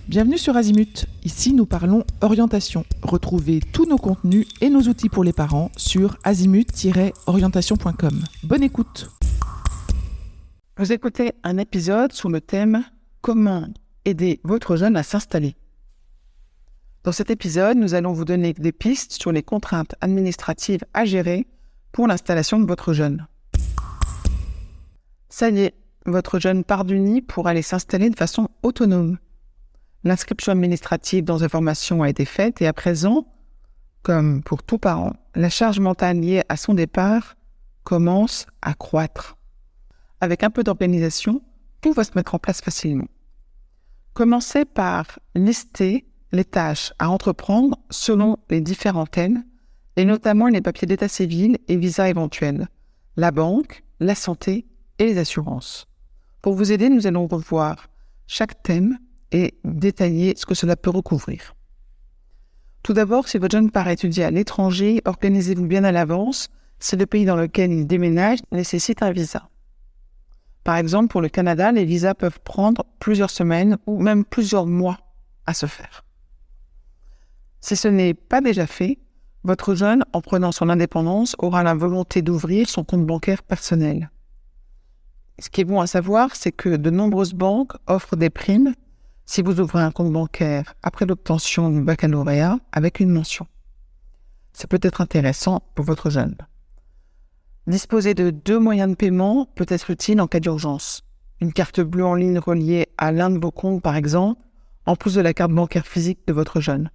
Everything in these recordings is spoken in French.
Bienvenue sur Azimut. Ici, nous parlons orientation. Retrouvez tous nos contenus et nos outils pour les parents sur azimut-orientation.com. Bonne écoute. Vous écoutez un épisode sous le thème « Comment aider votre jeune à s'installer ». Dans cet épisode, nous allons vous donner des pistes sur les contraintes administratives à gérer pour l'installation de votre jeune. Ça y est, votre jeune part du nid pour aller s'installer de façon autonome. L'inscription administrative dans une formation a été faite et à présent, comme pour tout parent, la charge mentale liée à son départ commence à croître. Avec un peu d'organisation, tout va se mettre en place facilement. Commencez par lister les tâches à entreprendre selon les différents thèmes et notamment les papiers d'état civil et visa éventuels, la banque, la santé et les assurances. Pour vous aider, nous allons revoir chaque thème et détailler ce que cela peut recouvrir. Tout d'abord, si votre jeune part étudier à l'étranger, organisez-vous bien à l'avance si le pays dans lequel il déménage nécessite un visa. Par exemple, pour le Canada, les visas peuvent prendre plusieurs semaines ou même plusieurs mois à se faire. Si ce n'est pas déjà fait, votre jeune, en prenant son indépendance, aura la volonté d'ouvrir son compte bancaire personnel. Ce qui est bon à savoir, c'est que de nombreuses banques offrent des primes si vous ouvrez un compte bancaire après l'obtention du baccalauréat avec une mention. Ça peut être intéressant pour votre jeune. Disposer de 2 moyens de paiement peut être utile en cas d'urgence. Une carte bleue en ligne reliée à l'un de vos comptes, par exemple, en plus de la carte bancaire physique de votre jeune.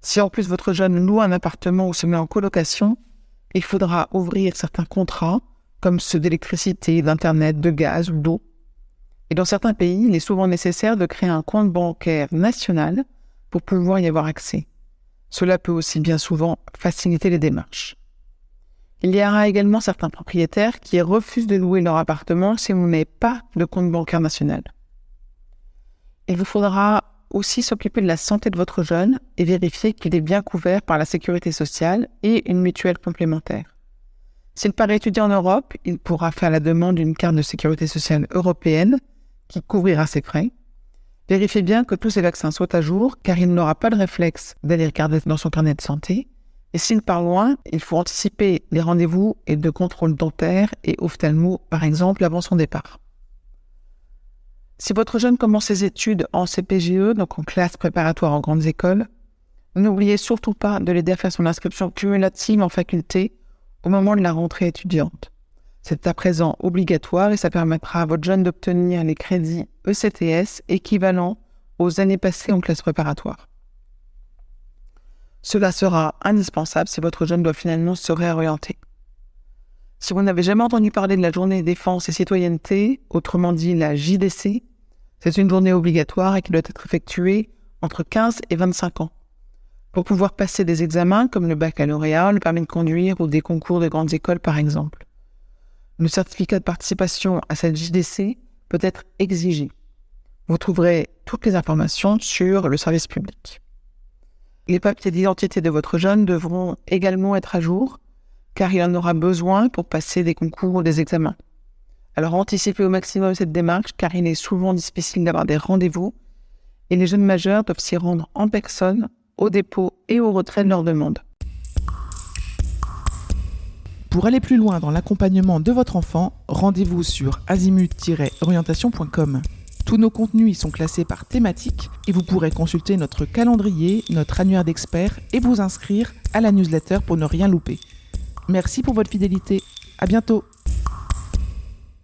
Si en plus votre jeune loue un appartement ou se met en colocation, il faudra ouvrir certains contrats, comme ceux d'électricité, d'internet, de gaz ou d'eau. Et dans certains pays, il est souvent nécessaire de créer un compte bancaire national pour pouvoir y avoir accès. Cela peut aussi bien souvent faciliter les démarches. Il y aura également certains propriétaires qui refusent de louer leur appartement si vous n'avez pas de compte bancaire national. Il vous faudra aussi s'occuper de la santé de votre jeune et vérifier qu'il est bien couvert par la sécurité sociale et une mutuelle complémentaire. S'il part étudier en Europe, il pourra faire la demande d'une carte de sécurité sociale européenne qui couvrira ses frais. Vérifiez bien que tous ses vaccins soient à jour, car il n'aura pas de réflexe d'aller regarder dans son carnet de santé. Et s'il part loin, il faut anticiper les rendez-vous et de contrôle dentaire et ophtalmo, par exemple, avant son départ. Si votre jeune commence ses études en CPGE, donc en classe préparatoire en grandes écoles, n'oubliez surtout pas de l'aider à faire son inscription cumulative en faculté au moment de la rentrée étudiante. C'est à présent obligatoire et ça permettra à votre jeune d'obtenir les crédits ECTS équivalents aux années passées en classe préparatoire. Cela sera indispensable si votre jeune doit finalement se réorienter. Si vous n'avez jamais entendu parler de la journée défense et citoyenneté, autrement dit la JDC, c'est une journée obligatoire et qui doit être effectuée entre 15 et 25 ans. Pour pouvoir passer des examens comme le baccalauréat, le permis de conduire ou des concours de grandes écoles par exemple. Le certificat de participation à cette JDC peut être exigé. Vous trouverez toutes les informations sur le service public. Les papiers d'identité de votre jeune devront également être à jour, car il en aura besoin pour passer des concours ou des examens. Alors anticipez au maximum cette démarche, car il est souvent difficile d'avoir des rendez-vous, et les jeunes majeurs doivent s'y rendre en personne, au dépôt et au retrait de leur demande. Pour aller plus loin dans l'accompagnement de votre enfant, rendez-vous sur azimut-orientation.com. Tous nos contenus y sont classés par thématique et vous pourrez consulter notre calendrier, notre annuaire d'experts et vous inscrire à la newsletter pour ne rien louper. Merci pour votre fidélité. À bientôt.